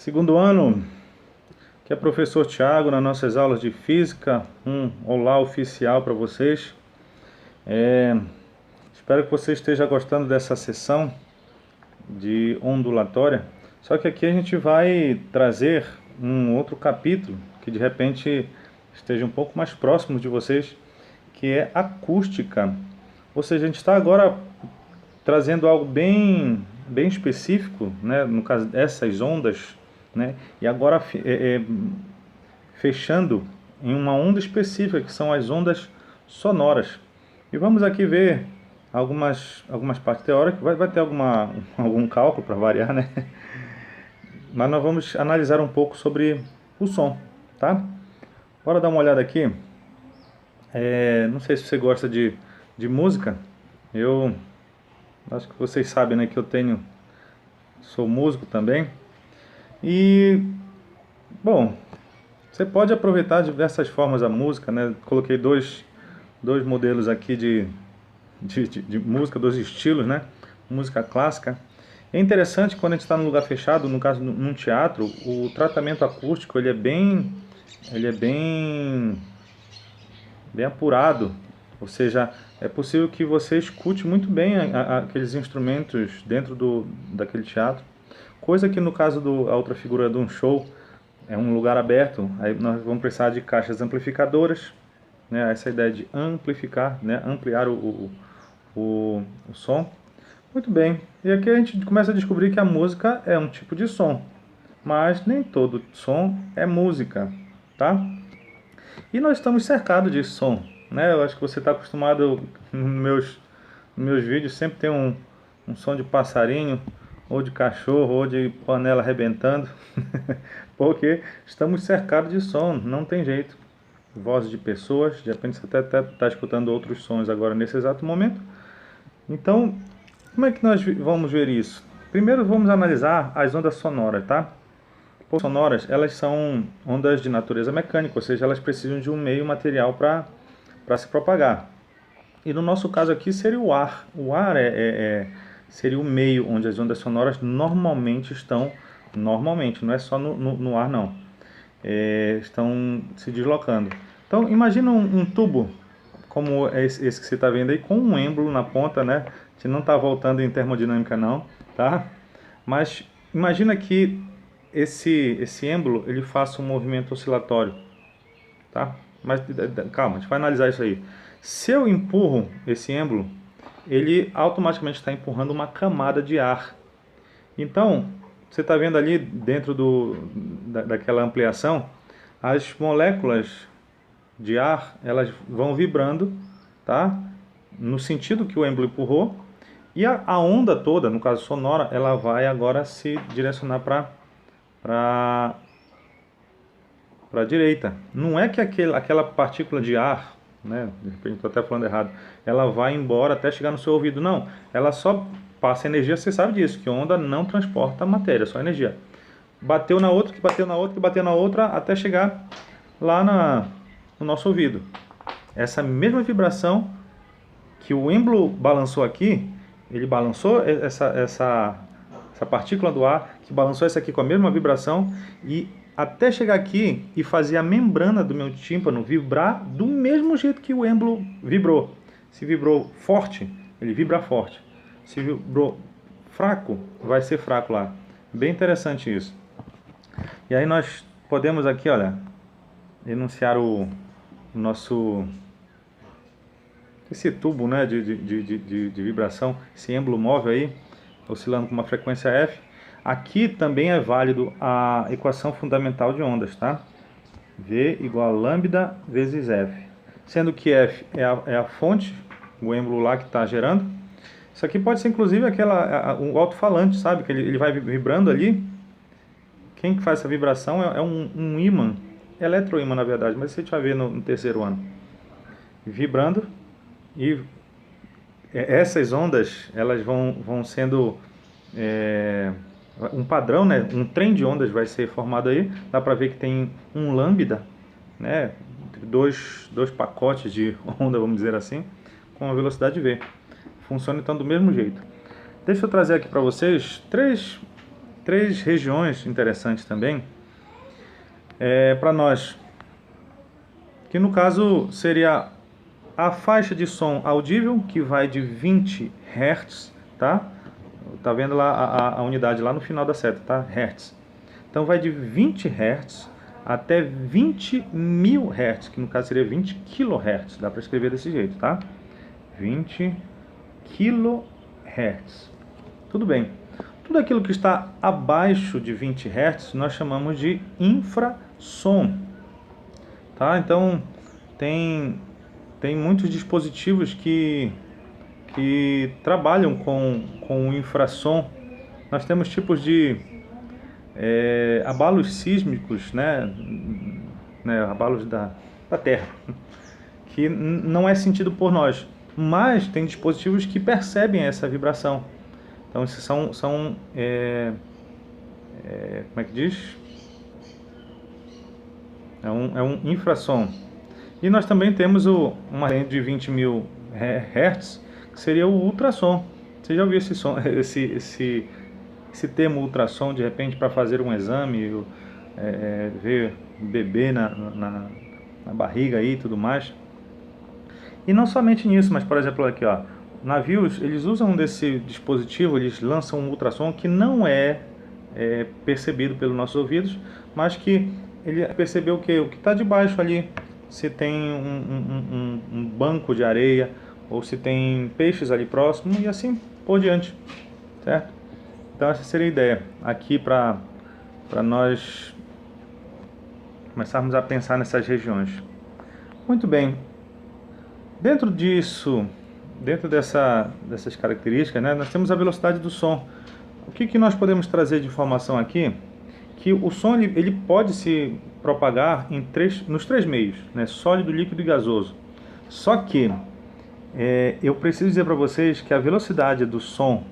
Segundo ano, que é professor Tiago, nas nossas aulas de física, um olá oficial para vocês. Espero que você esteja gostando dessa sessão de ondulatória. Só que aqui a gente vai trazer um outro capítulo que de repente esteja um pouco mais próximo de vocês, que é acústica. Ou seja, a gente está agora trazendo algo bem específico, né? No caso dessas ondas, né? E agora fechando em uma onda específica, que são as ondas sonoras. E vamos aqui ver algumas partes teóricas, vai ter algum cálculo para variar, né? Mas nós vamos analisar um pouco sobre o som, tá? Bora dar uma olhada aqui. Não sei se você gosta de música. Eu acho que vocês sabem, né, que sou músico também. E, bom, você pode aproveitar de diversas formas a música, né? Coloquei dois modelos aqui de música, dois estilos, né? Música clássica. É interessante quando a gente está num lugar fechado, no caso num teatro, o tratamento acústico ele é bem apurado. Ou seja, é possível que você escute muito bem aqueles instrumentos dentro daquele teatro. Coisa que no caso a outra figura de um show é um lugar aberto, aí nós vamos precisar de caixas amplificadoras, né? Essa ideia de amplificar, né? Ampliar o som. Muito bem, e aqui a gente começa a descobrir que a música é um tipo de som, mas nem todo som é música, tá? E nós estamos cercados de som, né? Eu acho que você está acostumado nos meus vídeos, sempre tem um som de passarinho, ou de cachorro, ou de panela arrebentando, porque estamos cercados de som, não tem jeito. Vozes de pessoas, de repente você até está escutando outros sons agora nesse exato momento. Então, como é que nós vamos ver isso? Primeiro vamos analisar as ondas sonoras, tá? As sonoras, elas são ondas de natureza mecânica, ou seja, elas precisam de um meio material para se propagar. E no nosso caso aqui seria o ar. O ar seria o meio onde as ondas sonoras normalmente estão, normalmente, não é só no ar não, estão se deslocando. Então imagina um tubo, como esse que você está vendo aí, com um êmbolo na ponta, né? A gente não está voltando em termodinâmica não, tá? Mas imagina que esse êmbolo ele faça um movimento oscilatório, tá? Mas calma, a gente vai analisar isso aí. Se eu empurro esse êmbolo, ele automaticamente está empurrando uma camada de ar. Então, você está vendo ali dentro daquela ampliação, as moléculas de ar, elas vão vibrando, tá? No sentido que o êmbolo empurrou, e a onda toda, no caso sonora, ela vai agora se direcionar para a direita. Não é que aquela partícula de ar, né, de repente estou até falando errado, ela vai embora até chegar no seu ouvido. Não, ela só passa energia, você sabe disso, que onda não transporta matéria, só energia. Bateu na outra, que bateu na outra, que bateu na outra, até chegar lá no nosso ouvido. Essa mesma vibração que o êmbolo balançou aqui, ele balançou essa partícula do ar, que balançou essa aqui com a mesma vibração, e até chegar aqui e fazer a membrana do meu tímpano vibrar do mesmo jeito que o êmbolo vibrou. Se vibrou forte, ele vibra forte. Se vibrou fraco, vai ser fraco lá. Bem interessante isso. E aí nós podemos aqui, olha, enunciar o nosso... esse tubo, né, de vibração, esse êmbolo móvel aí, oscilando com uma frequência F. Aqui também é válido a equação fundamental de ondas, tá? V igual a lambda vezes F. Sendo que F é a fonte, o êmbolo lá que está gerando. Isso aqui pode ser inclusive um alto-falante, sabe? Que ele vai vibrando ali. Quem que faz essa vibração é um ímã, eletroímã na verdade, mas isso a gente vai ver no terceiro ano. Vibrando, e essas ondas elas vão sendo um padrão, né? Um trem de ondas vai ser formado aí. Dá para ver que tem um lambda, né? Dois pacotes de onda, vamos dizer assim, com a velocidade v. Funciona então do mesmo jeito. Deixa eu trazer aqui para vocês três três regiões interessantes também para nós, que no caso seria a faixa de som audível, que vai de 20 Hz, tá? Tá vendo lá a unidade lá no final da seta, tá? Hertz. Então vai de 20 Hz até 20.000 Hz, que no caso seria 20 kHz. Dá para escrever desse jeito, tá? 20 kHz. Tudo bem. Tudo aquilo que está abaixo de 20 Hz nós chamamos de infrassom, tá? Então tem muitos dispositivos que trabalham com o infrassom. Nós temos tipos de abalos sísmicos, né, abalos da Terra, que não é sentido por nós, mas tem dispositivos que percebem essa vibração. Então esses são como é que diz? É um infrassom. E nós também temos uma range de 20.000 Hz, que seria o ultrassom. Você já ouviu esse termo ultrassom, de repente, para fazer um exame, ver bebê na barriga aí e tudo mais? E não somente nisso, mas, por exemplo, aqui, ó, navios, eles usam desse dispositivo, eles lançam um ultrassom que não é percebido pelos nossos ouvidos, mas que ele percebeu o que está debaixo ali, se tem um banco de areia, ou se tem peixes ali próximo, e assim por diante, certo? Então essa seria a ideia aqui para nós começarmos a pensar nessas regiões. Muito bem. Dentro disso, dentro dessas características, né, nós temos a velocidade do som. O que nós podemos trazer de informação aqui? Que o som ele pode se propagar nos três meios, né, sólido, líquido e gasoso. Só que eu preciso dizer para vocês que a velocidade do som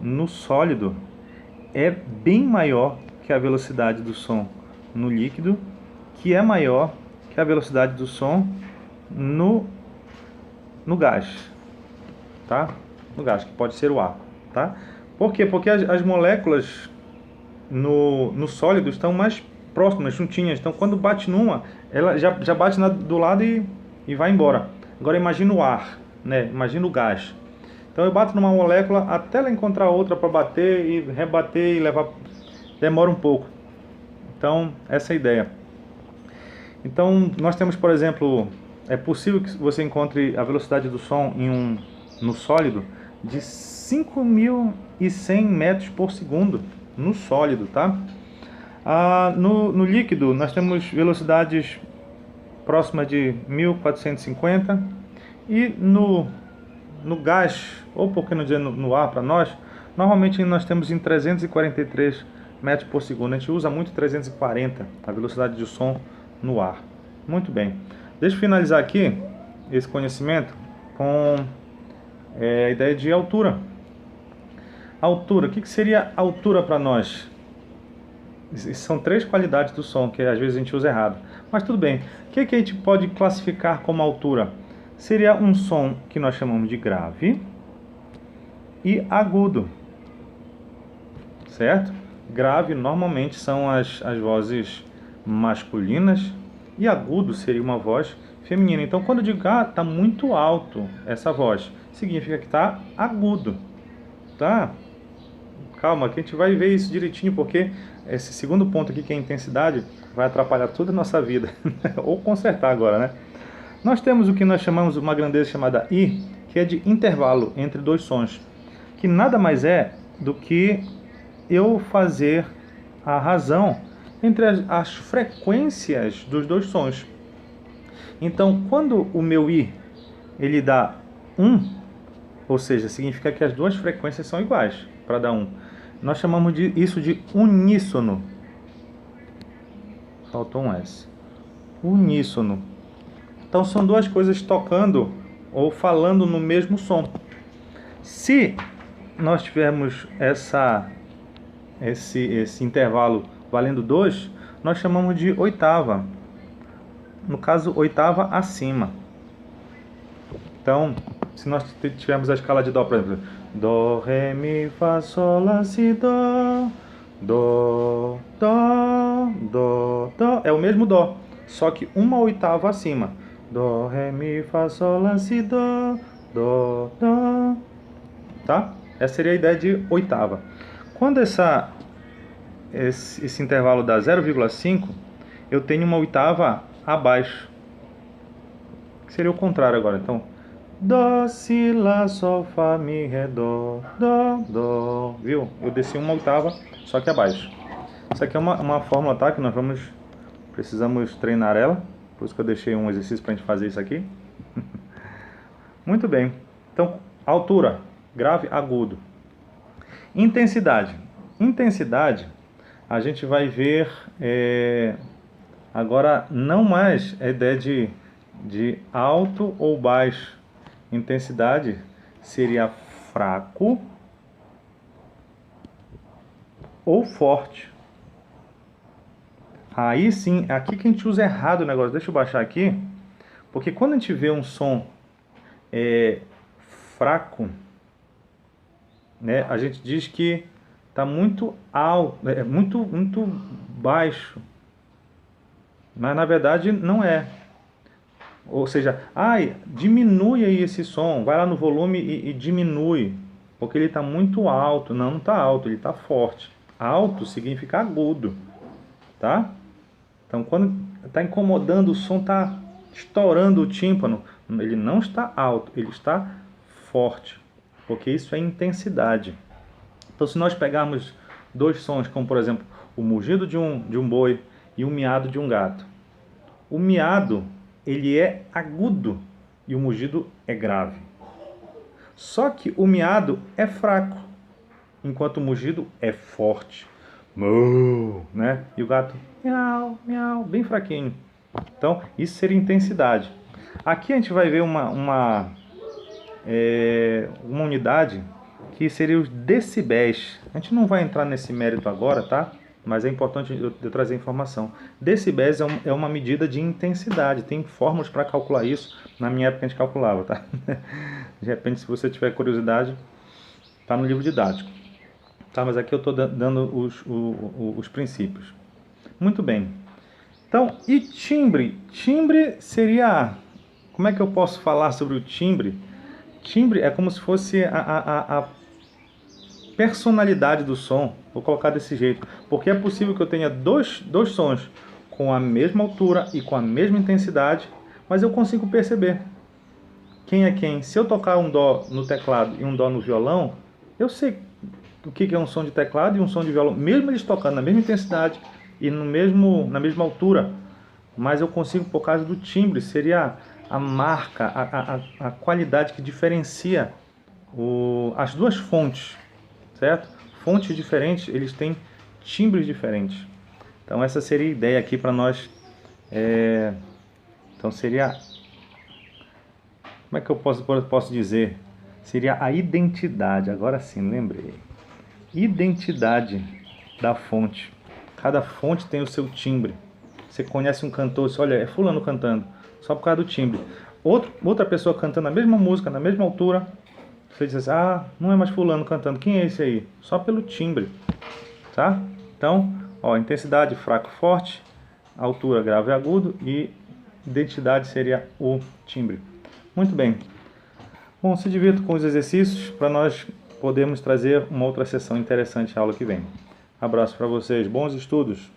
no sólido é bem maior que a velocidade do som no líquido, que é maior que a velocidade do som no gás, tá? No gás, que pode ser o ar, tá? Por quê? Porque as moléculas no sólido estão mais próximas, juntinhas. Então, quando bate numa, ela já bate do lado e vai embora. Agora, imagina o ar, né? Imagina o gás. Então, eu bato numa molécula até ela encontrar outra para bater e rebater e levar. Demora um pouco. Então, essa é a ideia. Então, nós temos, por exemplo, é possível que você encontre a velocidade do som no sólido de 5.100 metros por segundo. No sólido, tá? No líquido, nós temos velocidades próximas de 1.450, e no gás, ou por que não dizer no ar para nós, normalmente nós temos em 343 metros por segundo. A gente usa muito 340, a velocidade de som no ar. Muito bem. Deixa eu finalizar aqui esse conhecimento com a ideia de altura. Altura, o que seria altura para nós? São três qualidades do som que às vezes a gente usa errado. Mas tudo bem. O que a gente pode classificar como altura? Seria um som que nós chamamos de grave e agudo. Certo? Grave normalmente são as vozes masculinas e agudo seria uma voz feminina. Então quando eu digo está muito alto essa voz, significa que está agudo. Tá? Calma, que a gente vai ver isso direitinho, porque esse segundo ponto aqui, que é a intensidade, vai atrapalhar toda a nossa vida. Ou consertar agora, né? Nós temos o que nós chamamos uma grandeza chamada I, que é de intervalo entre dois sons, que nada mais é do que eu fazer a razão entre as frequências dos dois sons. Então, quando o meu I ele dá 1, ou seja, significa que as duas frequências são iguais para dar 1. Nós chamamos isso de uníssono. Faltou um S. Uníssono. Então são duas coisas tocando ou falando no mesmo som. Se nós tivermos esse intervalo valendo 2, nós chamamos de oitava. No caso, oitava acima. Então, se nós tivermos a escala de Dó, por exemplo, Dó, Ré, Mi, Fá, Sol, Lá, Si, Dó, Dó, dó, dó, dó. É o mesmo dó, só que uma oitava acima. Dó, ré, mi, fá, sol, lá, si, dó, dó, dó. Tá? Essa seria a ideia de oitava. Quando esse intervalo dá 0,5, eu tenho uma oitava abaixo. Que seria o contrário agora. Então, dó, si, lá, sol, fá, mi, ré, dó, dó, dó. Viu? Eu desci uma oitava, só que abaixo. Isso aqui é uma fórmula, tá? Que nós precisamos treinar ela. Por isso que eu deixei um exercício para a gente fazer isso aqui. Muito bem. Então, altura, grave, agudo. Intensidade. Intensidade, a gente vai ver agora não mais a ideia de alto ou baixo. Intensidade seria fraco ou forte. Aí sim, aqui que a gente usa errado o negócio. Deixa eu baixar aqui, porque quando a gente vê um som fraco, né, a gente diz que está muito alto, muito baixo, mas na verdade não é. Ou seja, diminui aí esse som, vai lá no volume e diminui, porque ele está muito alto. Não, não está alto, ele está forte. Alto significa agudo, tá? Então quando está incomodando, o som está estourando o tímpano, ele não está alto, ele está forte, porque isso é intensidade. Então se nós pegarmos dois sons, como por exemplo o mugido de um boi e o miado de um gato, o miado ele é agudo e o mugido é grave. Só que o miado é fraco, enquanto o mugido é forte. Moo, né? E o gato, miau, miau, bem fraquinho. Então, isso seria intensidade. Aqui a gente vai ver uma unidade que seria os decibéis. A gente não vai entrar nesse mérito agora, tá? Mas é importante eu trazer informação. Decibéis é uma medida de intensidade. Tem fórmulas para calcular isso. Na minha época a gente calculava, tá? De repente, se você tiver curiosidade, tá no livro didático. Tá? Mas aqui eu estou dando os princípios. Muito bem. Então, e timbre? Timbre seria... Como é que eu posso falar sobre o timbre? Timbre é como se fosse a personalidade do som. Vou colocar desse jeito, porque é possível que eu tenha dois sons com a mesma altura e com a mesma intensidade, mas eu consigo perceber quem é quem. Se eu tocar um dó no teclado e um dó no violão, eu sei o que é um som de teclado e um som de violão, mesmo eles tocando na mesma intensidade e na mesma altura, mas eu consigo, por causa do timbre, seria a marca, a qualidade que diferencia as duas fontes, certo? Fontes diferentes, eles têm timbres diferentes. Então essa seria a ideia aqui para nós. Então seria... Como é que eu posso dizer? Seria a identidade. Agora sim, lembrei. Identidade da fonte. Cada fonte tem o seu timbre. Você conhece um cantor, você olha, é fulano cantando, só por causa do timbre. Outra pessoa cantando a mesma música, na mesma altura, você diz assim, não é mais fulano cantando, quem é esse aí? Só pelo timbre, tá? Então, intensidade, fraco, forte, altura, grave e agudo, e identidade seria o timbre. Muito bem. Bom, se divirta com os exercícios para nós podermos trazer uma outra sessão interessante à aula que vem. Abraço para vocês, bons estudos!